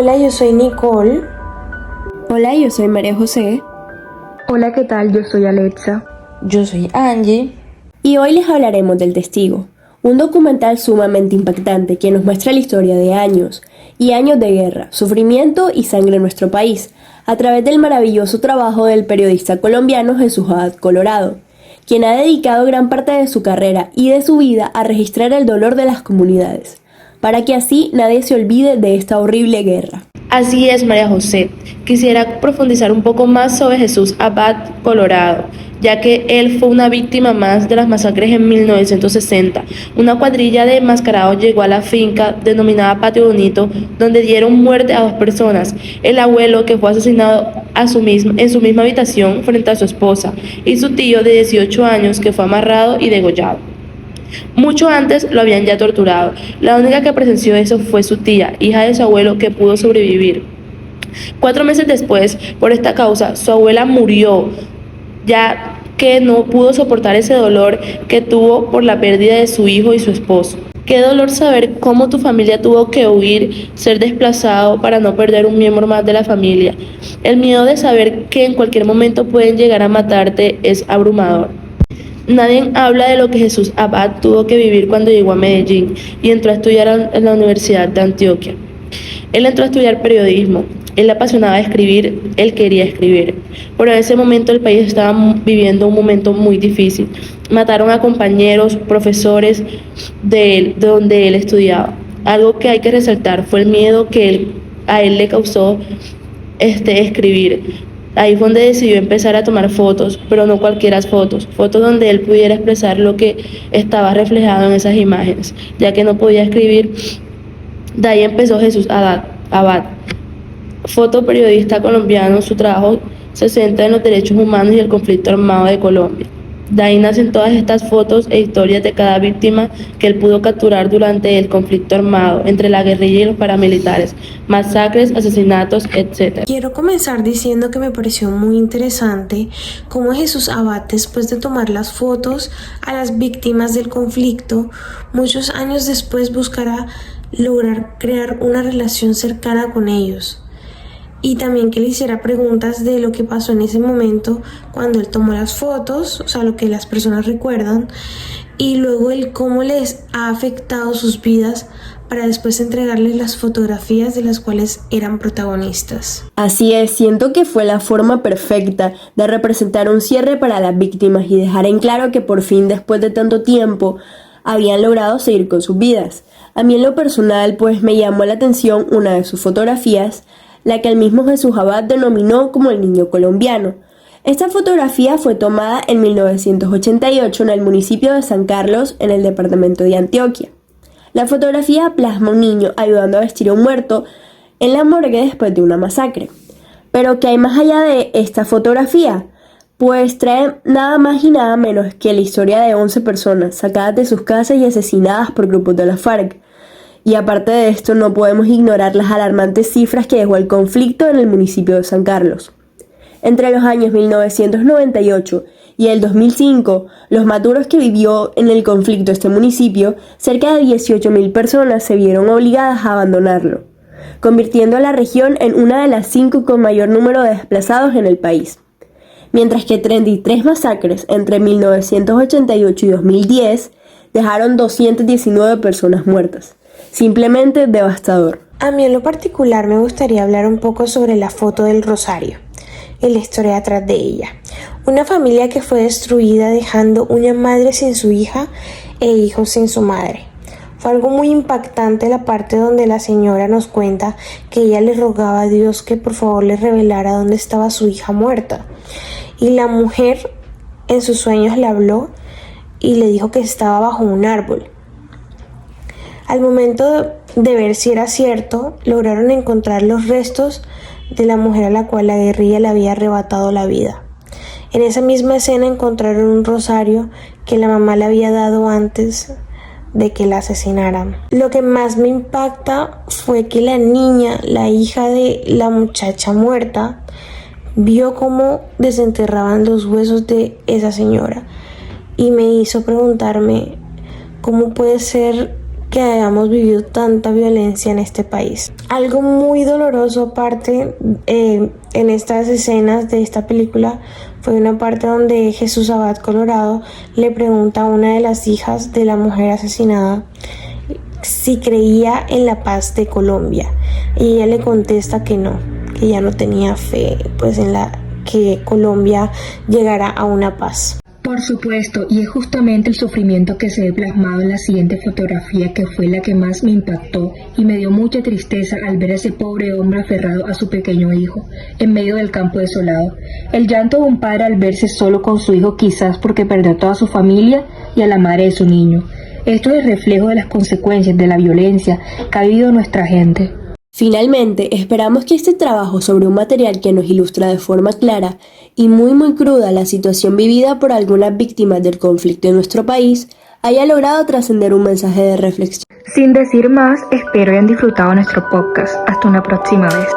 Hola, yo soy Nicole. Hola, yo soy María José. Hola, ¿qué tal? Yo soy Alexa. Yo soy Angie. Y hoy les hablaremos del Testigo, un documental sumamente impactante que nos muestra la historia de años y años de guerra, sufrimiento y sangre en nuestro país, a través del maravilloso trabajo del periodista colombiano Jesús Abad Colorado, quien ha dedicado gran parte de su carrera y de su vida a registrar el dolor de las comunidades, para que así nadie se olvide de esta horrible guerra. Así es, María José. Quisiera profundizar un poco más sobre Jesús Abad Colorado, ya que él fue una víctima más de las masacres en 1960. Una cuadrilla de enmascarados llegó a la finca denominada Patio Bonito, donde dieron muerte a 2 personas. El abuelo, que fue asesinado en su misma habitación frente a su esposa, y su tío de 18 años, que fue amarrado y degollado. Mucho antes lo habían ya torturado. La única que presenció eso fue su tía, hija de su abuelo, que pudo sobrevivir. 4 meses después, por esta causa, su abuela murió, ya que no pudo soportar ese dolor que tuvo por la pérdida de su hijo y su esposo. Qué dolor saber cómo tu familia tuvo que huir, ser desplazado para no perder un miembro más de la familia. El miedo de saber que en cualquier momento pueden llegar a matarte es abrumador. Nadie habla de lo que Jesús Abad tuvo que vivir cuando llegó a Medellín y entró a estudiar en la Universidad de Antioquia. Él entró a estudiar periodismo. Él le apasionaba escribir, él quería escribir. Pero en ese momento el país estaba viviendo un momento muy difícil. Mataron a compañeros, profesores de donde él estudiaba. Algo que hay que resaltar fue el miedo que a él le causó escribir. Ahí fue donde decidió empezar a tomar fotos, pero no cualquiera fotos donde él pudiera expresar lo que estaba reflejado en esas imágenes, ya que no podía escribir. De ahí empezó Jesús Abad, fotoperiodista colombiano. Su trabajo se centra en los derechos humanos y el conflicto armado de Colombia. De ahí nacen todas estas fotos e historias de cada víctima que él pudo capturar durante el conflicto armado entre la guerrilla y los paramilitares, masacres, asesinatos, etc. Quiero comenzar diciendo que me pareció muy interesante cómo Jesús Abad, después de tomar las fotos a las víctimas del conflicto, muchos años después buscará lograr crear una relación cercana con ellos. Y también que le hiciera preguntas de lo que pasó en ese momento cuando él tomó las fotos, o sea, lo que las personas recuerdan, y luego el cómo les ha afectado sus vidas para después entregarles las fotografías de las cuales eran protagonistas. Así es, siento que fue la forma perfecta de representar un cierre para las víctimas y dejar en claro que por fin, después de tanto tiempo, habían logrado seguir con sus vidas. A mí en lo personal, pues me llamó la atención una de sus fotografías, la que el mismo Jesús Abad denominó como el niño colombiano. Esta fotografía fue tomada en 1988 en el municipio de San Carlos, en el departamento de Antioquia. La fotografía plasma a un niño ayudando a vestir a un muerto en la morgue después de una masacre. Pero ¿qué hay más allá de esta fotografía? Pues trae nada más y nada menos que la historia de 11 personas sacadas de sus casas y asesinadas por grupos de la FARC. Y aparte de esto, no podemos ignorar las alarmantes cifras que dejó el conflicto en el municipio de San Carlos. Entre los años 1998 y el 2005, los maturos que vivió en el conflicto este municipio, cerca de 18.000 personas se vieron obligadas a abandonarlo, convirtiendo a la región en una de las 5 con mayor número de desplazados en el país. Mientras que 33 masacres entre 1988 y 2010 dejaron 219 personas muertas. Simplemente devastador. A mí en lo particular me gustaría hablar un poco sobre la foto del Rosario y la historia detrás de ella. Una familia que fue destruida dejando una madre sin su hija e hijos sin su madre. Fue algo muy impactante la parte donde la señora nos cuenta que ella le rogaba a Dios que por favor le revelara dónde estaba su hija muerta. Y la mujer en sus sueños le habló y le dijo que estaba bajo un árbol. Al momento de ver si era cierto, lograron encontrar los restos de la mujer a la cual la guerrilla le había arrebatado la vida. En esa misma escena encontraron un rosario que la mamá le había dado antes de que la asesinaran. Lo que más me impacta fue que la niña, la hija de la muchacha muerta, vio cómo desenterraban los huesos de esa señora y me hizo preguntarme cómo puede ser que hayamos vivido tanta violencia en este país. Algo muy doloroso aparte en estas escenas de esta película fue una parte donde Jesús Abad Colorado le pregunta a una de las hijas de la mujer asesinada si creía en la paz de Colombia, y ella le contesta que no, que ya no tenía fe pues en que Colombia llegara a una paz. Por supuesto, y es justamente el sufrimiento que se ve plasmado en la siguiente fotografía, que fue la que más me impactó y me dio mucha tristeza al ver a ese pobre hombre aferrado a su pequeño hijo en medio del campo desolado. El llanto de un padre al verse solo con su hijo, quizás porque perdió a toda su familia y a la madre de su niño. Esto es el reflejo de las consecuencias de la violencia que ha vivido nuestra gente. Finalmente, esperamos que este trabajo sobre un material que nos ilustra de forma clara y muy cruda la situación vivida por algunas víctimas del conflicto en nuestro país haya logrado trascender un mensaje de reflexión. Sin decir más, espero hayan disfrutado nuestro podcast. Hasta una próxima vez.